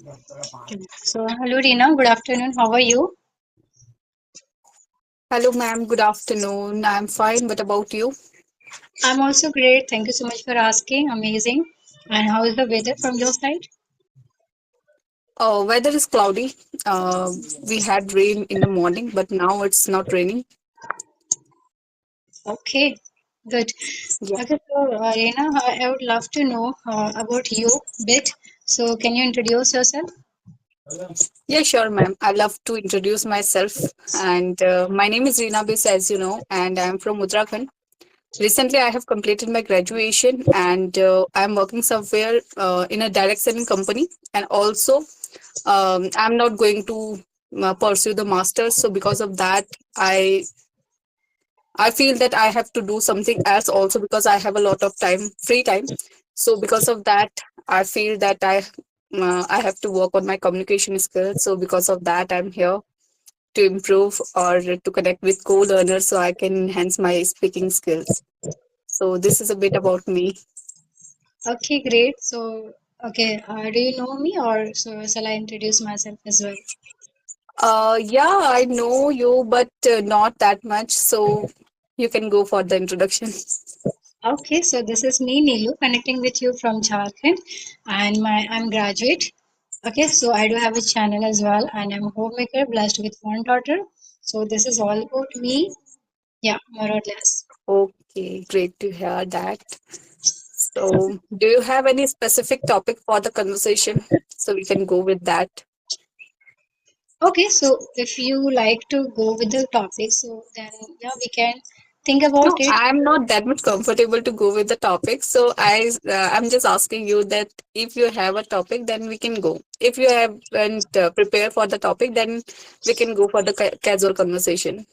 So, hello Reena, good afternoon. How are you? Hello, ma'am. Good afternoon. I'm fine. What about you? I'm also great. Thank you so much for asking. Amazing. And how is the weather from your side? Weather is cloudy. We had rain in the morning, but now it's not raining. Okay, good. Yeah. Okay, so Reena, I would love to know about you a bit. So, can you introduce yourself? Yeah, sure, ma'am. I love to introduce myself. And my name is Reena Bis, as you know, and I'm from Uttarakhand. Recently, I have completed my graduation and I'm working somewhere in a direct selling company. And also, I'm not going to pursue the master's. So, because of that, I feel that I have to do something else also because I have a lot of time, free time. So because of that, I feel that I have to work on my communication skills. So because of that, I'm here to improve or to connect with co-learners so I can enhance my speaking skills. So this is a bit about me. Okay, great. So, okay, do you know me or so shall I introduce myself as well? Yeah, I know you, but not that much. So you can go for the introduction. Okay, so this is me, Neelu, connecting with you from Jharkhand, and I'm graduate. Okay, so I do have a channel as well, and I'm a homemaker blessed with one daughter. So this is all about me. Yeah, more or less. Okay, great to hear that. So, do you have any specific topic for the conversation? So we can go with that. Okay, so if you like to go with the topic, so then yeah, we can think No, about it. I'm not that much comfortable to go with the topic. So I'm just asking you that if you have a topic, then we can go. If you haven't prepared for the topic, then we can go for the casual conversation.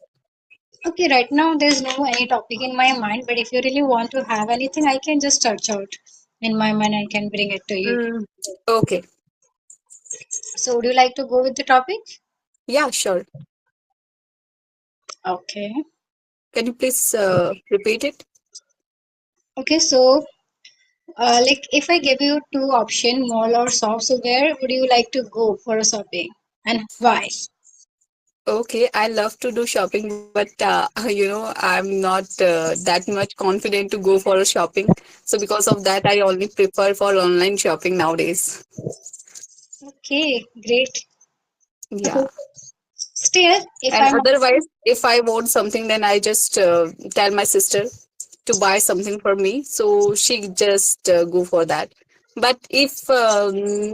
Okay, right now there's no any topic in my mind, but if you really want to have anything, I can just search out in my mind and can bring it to you. Mm, okay. So would you like to go with the topic? Yeah, sure. Okay. Can you please repeat it? Okay, so like if I give you two option, mall or shop, so where would you like to go for a shopping and why? Okay, I love to do shopping, but I'm not that much confident to go for a shopping. So because of that, I only prefer for online shopping nowadays. Okay, great. Yeah. Still, if And I'm otherwise, if I want something, then I just tell my sister to buy something for me. So she just go for that. But if I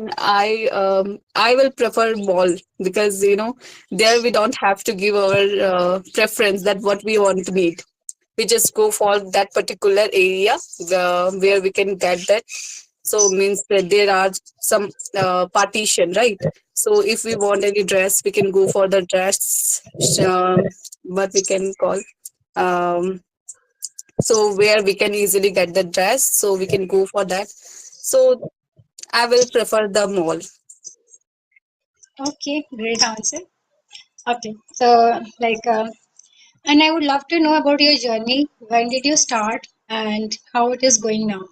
will prefer mall because there we don't have to give our preference that what we want to need. We just go for that particular area where we can get that. So means that there are some partition, right? So if we want any dress, we can go for the dress. What we can call, um, so where we can easily get the dress, so we can go for that. So I will prefer the mall. okay, great answer. Okay, so like, and I would love to know about your journey. When did you start and how it is going now?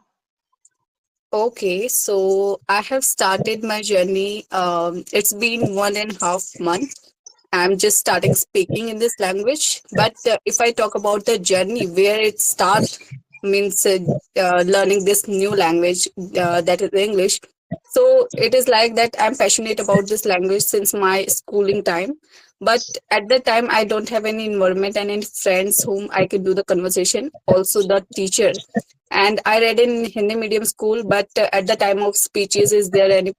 Okay, so I have started my journey. It's been 1.5 months. I'm just starting speaking in this language. But if I talk about the journey, where it starts, means learning this new language, that is English. So it is like that I'm passionate about this language since my schooling time. But at that time, I don't have any environment and any friends whom I could do the conversation. Also, the teacher. And I read in Hindi medium school, but at the time of speeches, is there any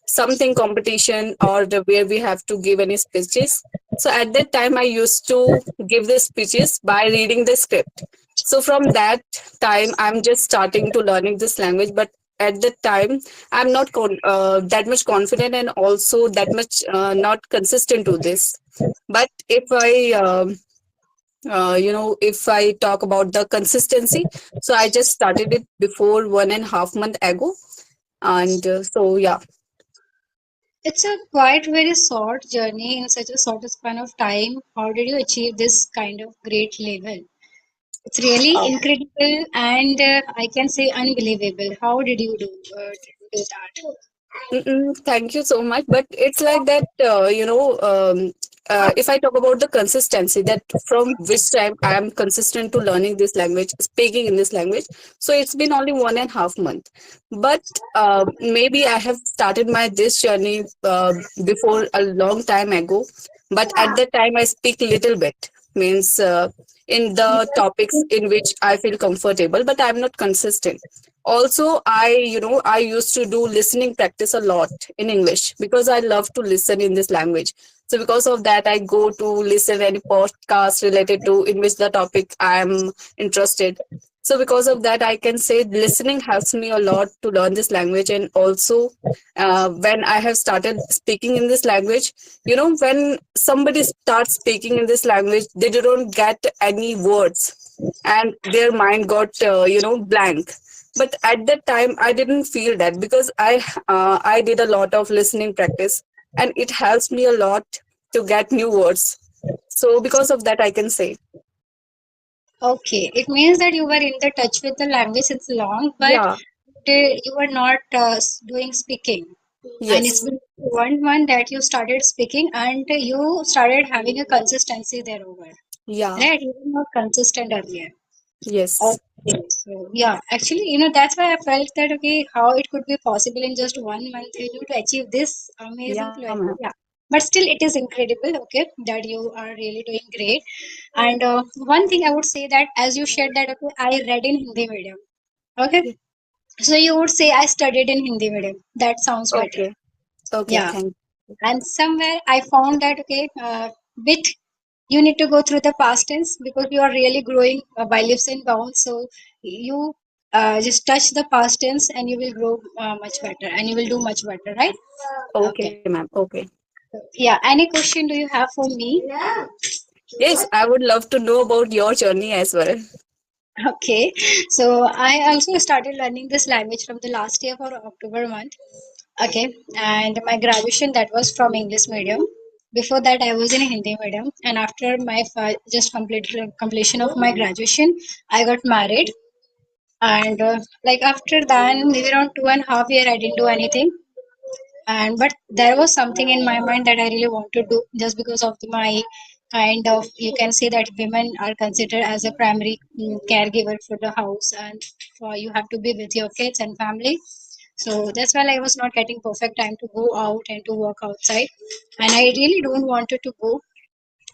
something competition or where we have to give any speeches? So at that time, I used to give the speeches by reading the script. So from that time, I'm just starting to learning this language, but at that time, I'm not that much confident and also that much not consistent to this. But if I talk about the consistency, so I just started it before 1.5 month ago, and so yeah. It's a quite very short journey in such a short span of time. How did you achieve this kind of great level? It's really incredible and I can say unbelievable. How did you do that? Thank you so much. But it's like that, if I talk about the consistency, that from which time I am consistent to learning this language, speaking in this language. So it's been only 1.5 month. But maybe I have started my this journey before a long time ago. But at that time, I speak little bit, means in the topics in which I feel comfortable, but I'm not consistent. Also, I used to do listening practice a lot in English because I love to listen in this language. So because of that, I go to listen any podcast related to in which the topic I'm interested. So because of that, I can say listening helps me a lot to learn this language. And also, when I have started speaking in this language, when somebody starts speaking in this language, they don't get any words, and their mind got blank. But at that time I didn't feel that, because I did a lot of listening practice, and it helps me a lot to get new words. So because of that, I can say. Okay, it means that you were in the touch with the language since long, but Yeah. you were not doing speaking. And it's Yes. been 1 month that you started speaking and you started having a consistency there over. Yeah. Right? You were not consistent earlier. Yes. Okay, so yeah, actually, that's why I felt that okay, how it could be possible in just 1 month to achieve this amazing Yeah, fluency. ma'am. Yeah, but still, it is incredible. Okay, that you are really doing great. And one thing I would say that as you shared that okay, I read in Hindi medium. Okay, Yeah. so you would say I studied in Hindi medium. That sounds better. Okay. Okay, Yeah, thank. and somewhere I found that okay, with you need to go through the past tense because you are really growing by leaps and bounds. So you just touch the past tense and you will grow much better and you will do much better, right? Okay, Okay. ma'am. Okay. Yeah. Any question do you have for me? Yes, I would love to know about your journey as well. Okay. So I also started learning this language from the last year for October month. Okay. And my graduation that was from English medium. Before that, I was in Hindi medium, and after my just completion of my graduation, I got married. And like after that, maybe around 2.5 years, I didn't do anything. And but there was something in my mind that I really want to do just because of my kind of you can say that women are considered as a primary caregiver for the house, and for you have to be with your kids and family. So that's why I was not getting perfect time to go out and to work outside, and I really don't wanted to go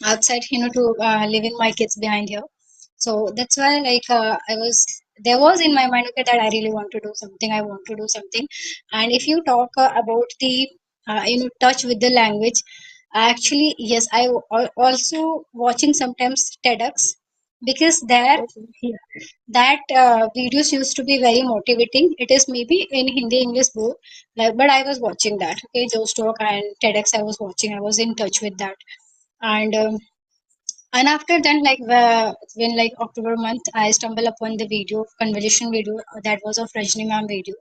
outside to leaving my kids behind here. So that's why like I was there was in my mind okay that I really want to do something, I want to do something. And if you talk about the touch with the language, actually yes, also watching sometimes TEDx because there Okay. yeah, that videos used to be very motivating. It is maybe in Hindi English both, like, but I was watching that okay, Joe Stock and TEDx I was watching, I was in touch with that. And and after then like when like October month I stumble upon the video conversation video that was of Rajni ma'am video.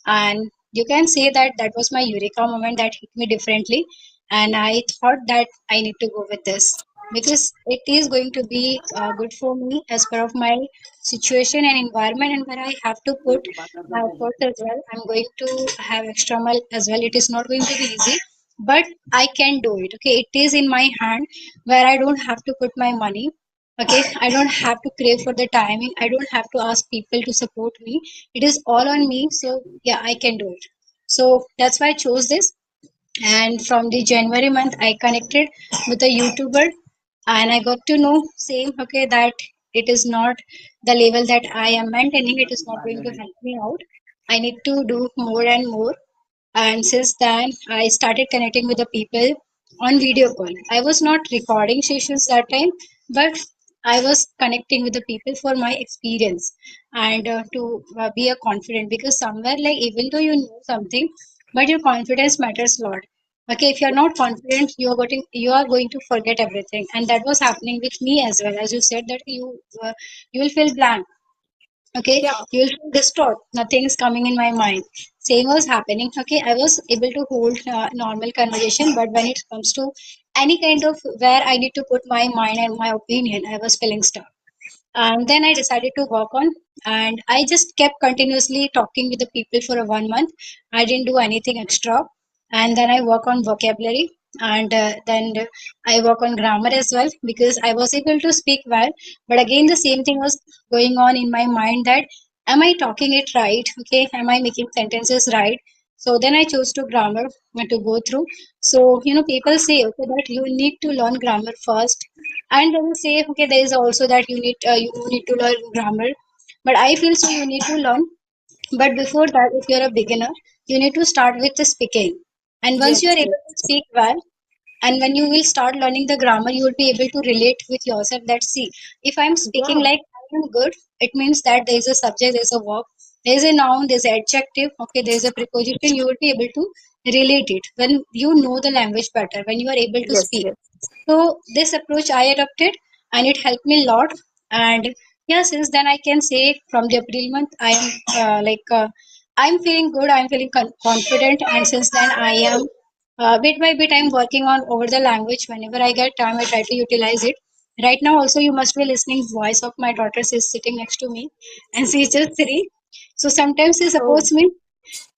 And you can say that that was my eureka moment that hit me differently. And I thought that I need to go with this because it is going to be good for me as per of my situation and environment, and where I have to put my effort as well. I'm going to have extra mile as well. It is not going to be easy, but I can do it. Okay, it is in my hand where I don't have to put my money. Okay, I don't have to crave for the timing. I don't have to ask people to support me. It is all on me. So yeah, I can do it. So that's why I chose this. And from the January month I connected with a YouTuber, and I got to know same okay that it is not the level that I am maintaining, it is not going to help me out. I need to do more and more. And since then I started connecting with the people on video call. I was not recording sessions that time, but I was connecting with the people for my experience and to be a confident, because somewhere like even though you know something, but your confidence matters a lot. Okay, if you're not confident, you are going to forget everything, and that was happening with me as well. As you said that you will feel blank. Okay, Yeah. you will feel distraught, nothing is coming in my mind. Same was happening. Okay, I was able to hold normal conversation, but when it comes to any kind of where I need to put my mind and my opinion, I was feeling stuck. And then I decided to work on and I just kept continuously talking with the people for a 1 month. I didn't do anything extra, and then I work on vocabulary, and then I work on grammar as well because I was able to speak well. But again, the same thing was going on in my mind that am I talking it right? Okay, am I making sentences right? So then I chose to grammar to go through. So people say okay that you need to learn grammar first, and they will say okay there is also that you need to learn grammar, but I feel so you need to learn. But before that, if you're a beginner, you need to start with the speaking. And once you Yes, are able to yes, speak well, and when you will start learning the grammar, you will be able to relate with yourself that see, if I'm speaking yeah, like I am good, it means that there is a subject, there is a verb, there is a noun, there is an adjective, okay, there is a preposition, you will be able to relate it when you know the language better, when you are able to yes, speak. yes. So this approach I adopted and it helped me a lot. And yeah, since then I can say from the April month I am I'm feeling good. I'm feeling confident, and since then I am bit by bit I'm working on over the language. Whenever I get time, I try to utilize it. Right now, also you must be listening. Voice of my daughter is sitting next to me, and she's just 3. So sometimes she Oh, supports me.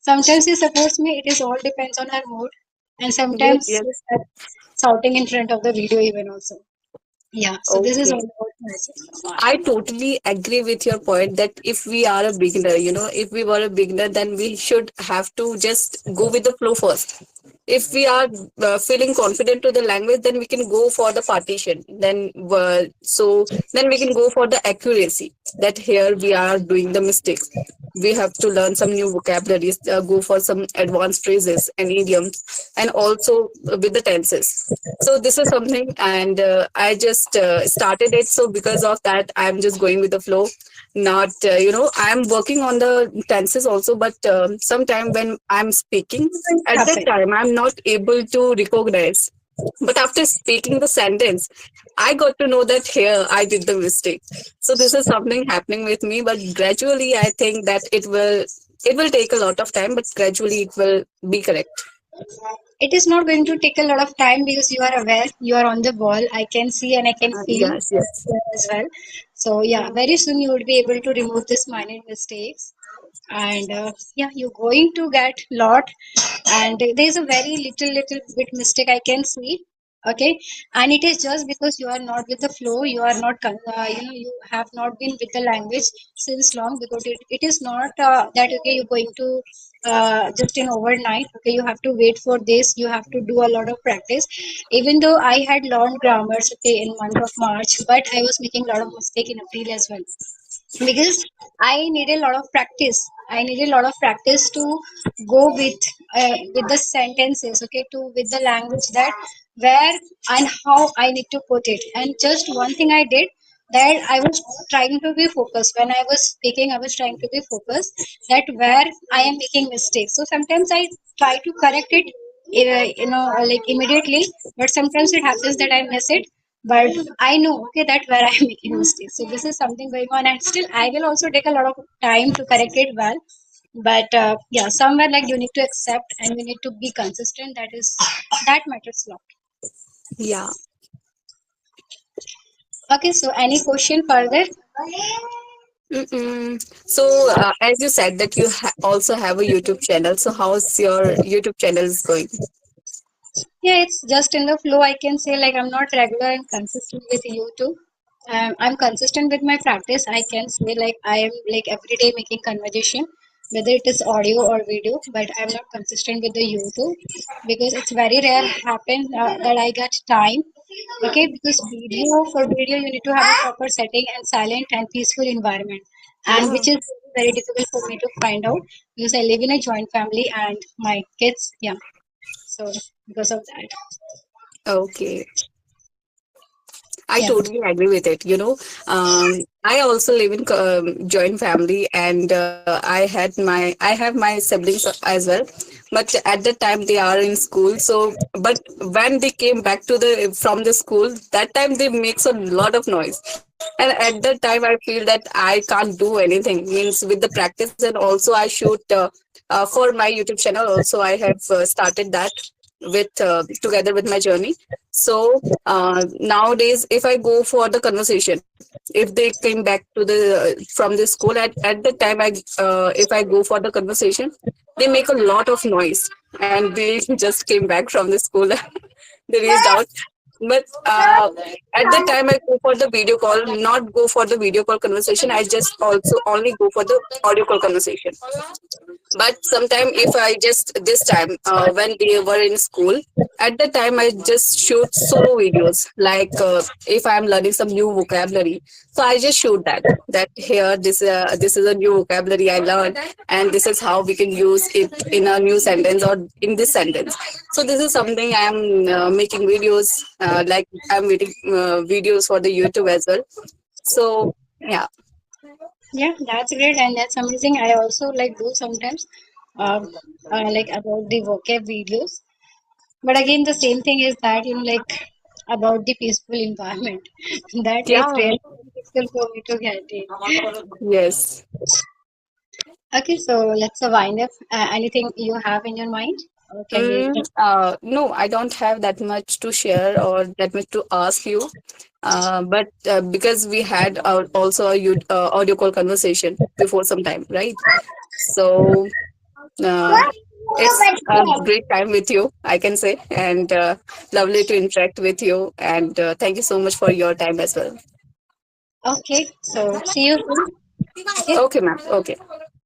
Sometimes she supports me. It is all depends on her mood, and yes, sometimes yes. she's shouting in front of the video even also. Yeah, so this is all Okay. about myself. I totally agree with your point that if we are a beginner, if we were a beginner, then we should have to just go with the flow first. If we are feeling confident to the language, then we can go for the partition. Then we can go for the accuracy. That here we are doing the mistakes. We have to learn some new vocabularies, go for some advanced phrases and idioms, and also with the tenses. So this is something, and I just started it. So because of that, I'm just going with the flow. Not I'm working on the tenses also, but sometime when I'm speaking, at that Happen. time I'm not able to recognize. But after speaking the sentence, I got to know that here I did the mistake. So this is something happening with me, but gradually I think that it will take a lot of time, but gradually it will be correct. It is not going to take a lot of time because you are aware, you are on the ball. I can see and I can feel Yes, yes. as well. So yeah, very soon you would be able to remove this minor mistakes. And yeah, you're going to get lot, and there's a very little bit mistake I can see. Okay, and it is just because you are not with the flow, you are not you have not been with the language since long, because it is not that okay you're going to just in overnight. Okay, you have to wait for this, you have to do a lot of practice. Even though I had learned grammars okay in month of March, but I was making a lot of mistake in April as well, because I need a lot of practice. I need a lot of practice to go with the sentences, okay, to with the language that where and how I need to put it. And just one thing I did, that I was trying to be focused when I was speaking. I was trying to be focused that where I am making mistakes. So sometimes I try to correct it, like immediately, but sometimes it happens that I miss it, but I know okay that where I'm making mistakes. So this is something going on, and still I will also take a lot of time to correct it well. But yeah, somewhere like you need to accept and you need to be consistent. That matters a lot. Yeah. Okay, so any question further? Mm-mm. So, as you said that you also have a YouTube channel. So, how's your YouTube channel is going? Yeah, it's just in the flow. I can say like I'm not regular and consistent with YouTube. I'm consistent with my practice. I can say like I am like every day making conversation, whether it is audio or video. But I'm not consistent with the YouTube because it's very rare happen that I get time. Okay, because for video you need to have a proper setting and silent and peaceful environment, and Yeah. which is very difficult for me to find out because I live in a joint family and my kids. Yeah, so because of that. Okay. I Yeah. totally agree with it. I also live in joint family, and I have my siblings as well, but at that time they are in school. So, but when they came back to the from the school, that time they makes a lot of noise, and at that time I feel that I can't do anything. Means with the practice, and also I shoot for my YouTube channel. Also, I have started that. with together with my journey. So nowadays, if I go for the conversation, if they came back to the from the school at the time, if I go for the conversation, they make a lot of noise, and they just came back from the school. They reached out. But at the time I go for the video call, not go for the video call conversation. I just also only go for the audio call conversation. But sometime if I just this time when they were in school, at the time I just shoot solo videos, like if I'm learning some new vocabulary, so I just shoot that here this is a new vocabulary I learned, and this is how we can use it in a new sentence or in this sentence. So this is something I'm making videos, like I'm making videos for the YouTube as well. So yeah. Yeah, that's great and that's amazing. I also like do sometimes um like about the vocab videos. But again, the same thing is that like about the peaceful environment. That is Yeah. really difficult for me to get it. Yes. Okay, so let's wind up. Anything you have in your mind? Or can we? No, I don't have that much to share or that much to ask you. But because we had also a audio call conversation before some time, right? So uh, it's a great time with you, I can say, and lovely to interact with you. And thank you so much for your time as well. Okay, so see you soon. Okay. Okay, ma'am. Okay.